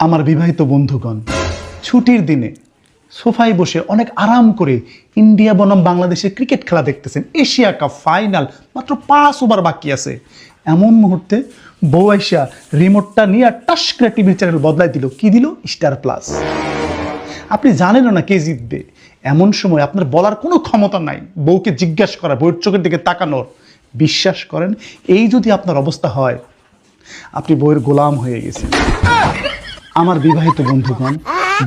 আমার বিবাহিত বন্ধুগণ, ছুটির দিনে সোফায় বসে অনেক আরাম করে ইন্ডিয়া বনাম বাংলাদেশের ক্রিকেট খেলা দেখতেছেন। এশিয়া কাপ ফাইনাল মাত্র 5 ওভার বাকি আছে। এমন মুহূর্তে বউ আইসা রিমোটটা নিয়ে টাস করে টিভির চ্যানেল বদলাই দিল। কি দিল? Star plus. আপনি জানেনও না কে জিতবে। এমন সময় আপনার বলার কোনো ক্ষমতা নাই, বউকে জিজ্ঞাসা করা, বউয়ের চোখের দিকে তাকানোর। বিশ্বাস করেন, এই যদি আপনার অবস্থা হয়, আপনি বউয়ের গোলাম হয়ে গেছেন। আমার বিবাহিত বন্ধুগণ,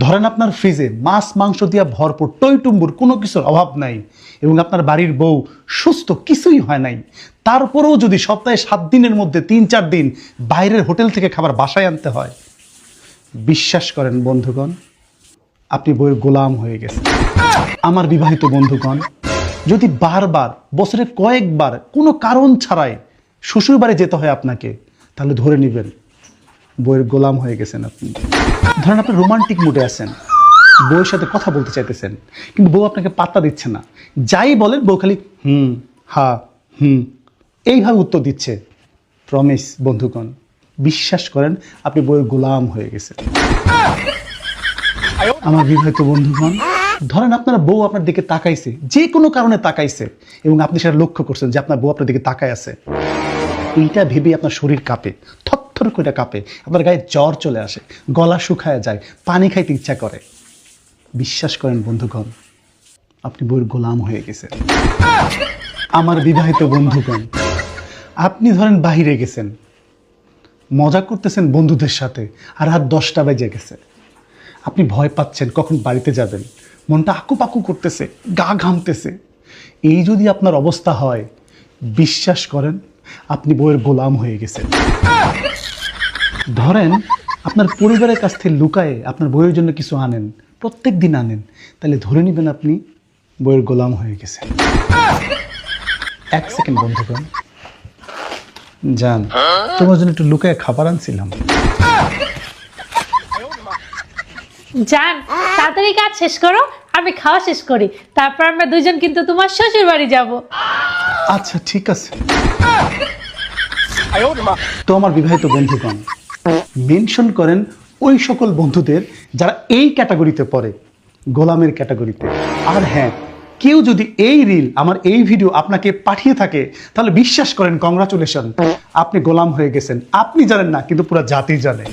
ধরেন আপনার ফ্রিজে মাছ মাংস দিয়ে ভরপুর টইটুম্বুর কোনো কিছুর অভাব নাই এবং আপনার বাড়ির বউ সুস্থ, কিছুই হয় নাই। তারপরেও যদি সপ্তাহে 7 দিনের মধ্যে 3-4 দিন বাইরের হোটেল থেকে খাবার বাসায় আনতে হয়, বিশ্বাস করেন বন্ধুগণ, আপনি বউয়ের গোলাম হয়ে গেছেন। আমার বিবাহিত বন্ধুগণ, যদি বারবার বছরে কয়েকবার কোনো কারণ ছাড়াই শ্বশুর বাড়ি যেতে হয় আপনাকে, তাহলে ধরে নেবেন বউয়ের গোলাম হয়ে গেছেন আপনি। ধরেন আপনি রোমান্টিক মুডে আছেন, বউয়ের সাথে কথা বলতে চাইতেছেন, কিন্তু বউ আপনাকে পাত্তা দিচ্ছে না। যাই বলেন বউ খালি হা এইভাবে উত্তর দিচ্ছে। প্রমিস বন্ধুগণ, বিশ্বাস করেন আপনি বউয়ের গোলাম হয়ে গেছেন। আমার বিবাহিত বন্ধুগণ, ধরেন আপনার বউ আপনার দিকে তাকাইছে, যে কোনো কারণে তাকাইছে এবং আপনি সেটা লক্ষ্য করছেন যে আপনার বউ আপনার দিকে তাকায় আছে। এইটা ভেবে আপনার শরীর কাঁপে, থরথর করে কাঁপে, আপনার গায়ে জ্বর চলে আসে, গলা শুকায় যায়, পানি খাইতে ইচ্ছা করে। বিশ্বাস করেন বন্ধুগণ, আপনি বউয়ের গোলাম হয়ে গেছেন। আমার বিবাহিত বন্ধুগণ, আপনি ধরেন বাহিরে গেছেন, মজা করতেছেন বন্ধুদের সাথে, আর রাত 10টা বেজে গেছে। আপনি ভয় পাচ্ছেন কখন বাড়িতে যাবেন, মনটা আকুপাকু করতেছে, গা ঘামতেছে। এই যদি আপনার অবস্থা হয়, বিশ্বাস করেন আপনি বউয়ের গোলাম হয়ে গেছেন। ধরেন আপনার পরিবারের কাছ থেকে লুকায়ে আপনার বউয়ের জন্য কিছু আনেন, প্রত্যেক দিন আনেন, তাহলে ধরে নেবেন আপনি বউয়ের গোলাম হয়ে গেছেন। 1 সেকেন্ড বন্ধুগণ, জান তোমার জন্য একটু লুকায়ে খাবার আনছিলাম। জান, তাড়াতাড়ি কাজ শেষ করো, আমি খাওয়া শেষ করি, তারপর আমরা দুজন কিন্তু তোমার শ্বশুর বাড়ি যাবো। আচ্ছা ঠিক আছে। তো আমার বিবাহিত বন্ধুগণ, মেনশন করেন ওই সকল বন্ধুদের যারা এই ক্যাটাগরিতে পড়ে, গোলামের ক্যাটাগরিতে। আর হ্যাঁ, কেউ যদি এই রিল, আমার এই ভিডিও আপনাকে পাঠিয়ে থাকে, তাহলে বিশ্বাস করেন কংগ্রাচুলেশন, আপনি গোলাম হয়ে গেছেন। আপনি জানেন না, কিন্তু পুরো জাতি জানে।